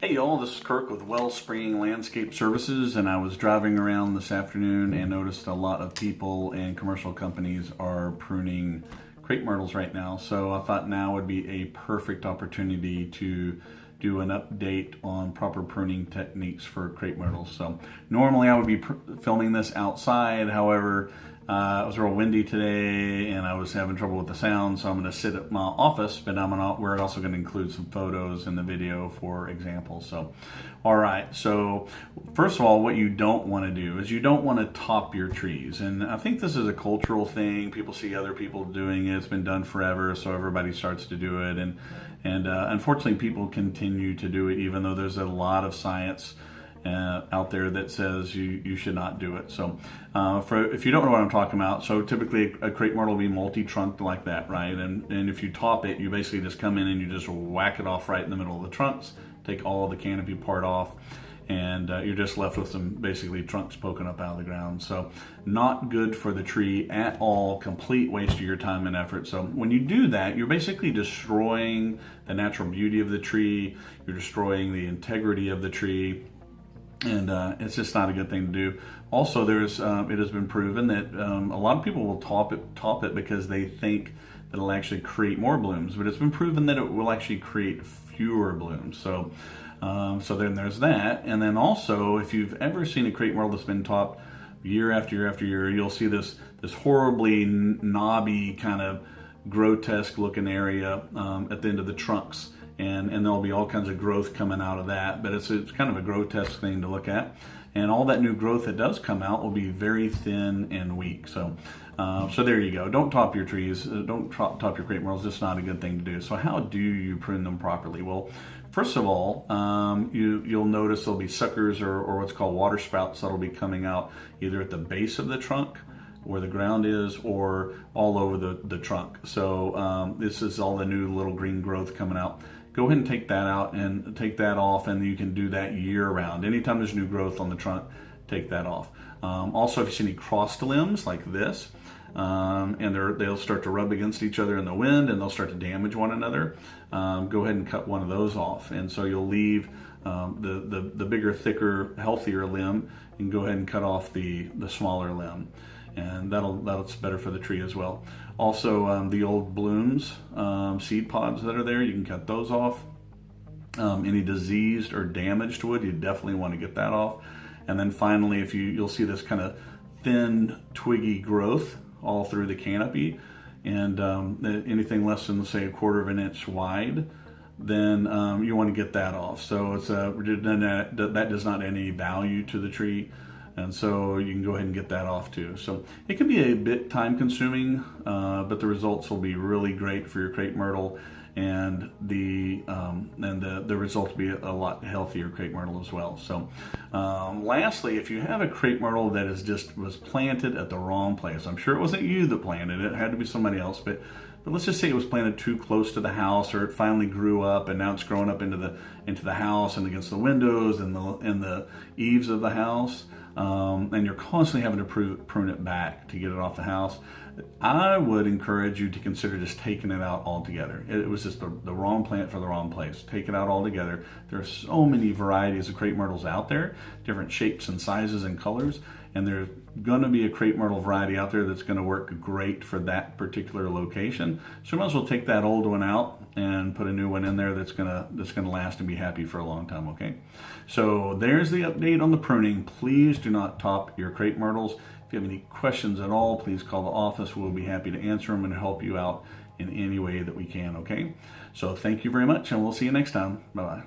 Hey y'all, this is Kirk with Wellspring Landscape Services, and I was driving around this afternoon and noticed a lot of people and commercial companies are pruning crepe myrtles right now. So I thought now would be a perfect opportunity to do an update on proper pruning techniques for crepe myrtles. So normally I would be filming this outside, however, it was real windy today and I was having trouble with the sound, so I'm going to sit at my office, but we're also going to include some photos in the video for examples. So, all right, so first of all, what you don't want to do is you don't want to top your trees. And I think this is a cultural thing. People see other people doing it. It's been done forever, so everybody starts to do it. And unfortunately, people continue to do it, even though there's a lot of science out there that says you should not do it. So if you don't know what I'm talking about, so typically a crepe myrtle will be multi-trunked like that, right? And if you top it, you basically just come in and you just whack it off right in the middle of the trunks, take all the canopy part off, and you're just left with some basically trunks poking up out of the ground. So not good for the tree at all, complete waste of your time and effort. So when you do that, you're basically destroying the natural beauty of the tree, you're destroying the integrity of the tree, and it's just not a good thing to do. Also, it has been proven that a lot of people will top it because they think that it'll actually create more blooms, but it's been proven that it will actually create fewer blooms. So then there's that. And then also, if you've ever seen a crepe myrtle that's been topped year after year after year, you'll see this horribly knobby kind of grotesque looking area at the end of the trunks. And there'll be all kinds of growth coming out of that, but it's kind of a grotesque thing to look at. And all that new growth that does come out will be very thin and weak. So there you go. Don't top your trees. Don't top your crepe myrtles. It's not a good thing to do. So how do you prune them properly? Well, first of all, you'll notice there'll be suckers or what's called water sprouts that'll be coming out either at the base of the trunk where the ground is, or all over the trunk. So this is all the new little green growth coming out. Go ahead and take that out and take that off, and you can do that year round. Anytime there's new growth on the trunk, take that off. Also, if you see any crossed limbs like this, and they'll start to rub against each other in the wind and they'll start to damage one another, go ahead and cut one of those off. And so you'll leave the bigger, thicker, healthier limb, and go ahead and cut off the smaller limb. And that's better for the tree as well. Also, the old blooms, seed pods that are there, you can cut those off. Any diseased or damaged wood, you definitely want to get that off. And then finally, if you'll see this kind of thin, twiggy growth all through the canopy, and anything less than, say, 1/4 of an inch wide, then you want to get that off. So that does not add any value to the tree. And so you can go ahead and get that off too. So it can be a bit time consuming, but the results will be really great for your crepe myrtle, and the results will be a lot healthier crepe myrtle as well. So lastly, if you have a crepe myrtle that was planted at the wrong place, I'm sure it wasn't you that planted it, it had to be somebody else, but let's just say it was planted too close to the house, or it finally grew up and now it's growing up into the house and against the windows and the eaves of the house, and you're constantly having to prune it back to get it off the house. I would encourage you to consider just taking it out altogether. It was just the wrong plant for the wrong place. Take it out altogether. There are so many varieties of crepe myrtles out there, different shapes and sizes and colors, and there's going to be a crepe myrtle variety out there that's going to work great for that particular location. So you might as well take that old one out and put a new one in there that's going to last and be happy for a long time. Okay, so there's the update on the pruning. Please do not top your crepe myrtles. If you have any questions at all, please call the office. We'll be happy to answer them and help you out in any way that we can. Okay, so thank you very much, and we'll see you next time. Bye bye.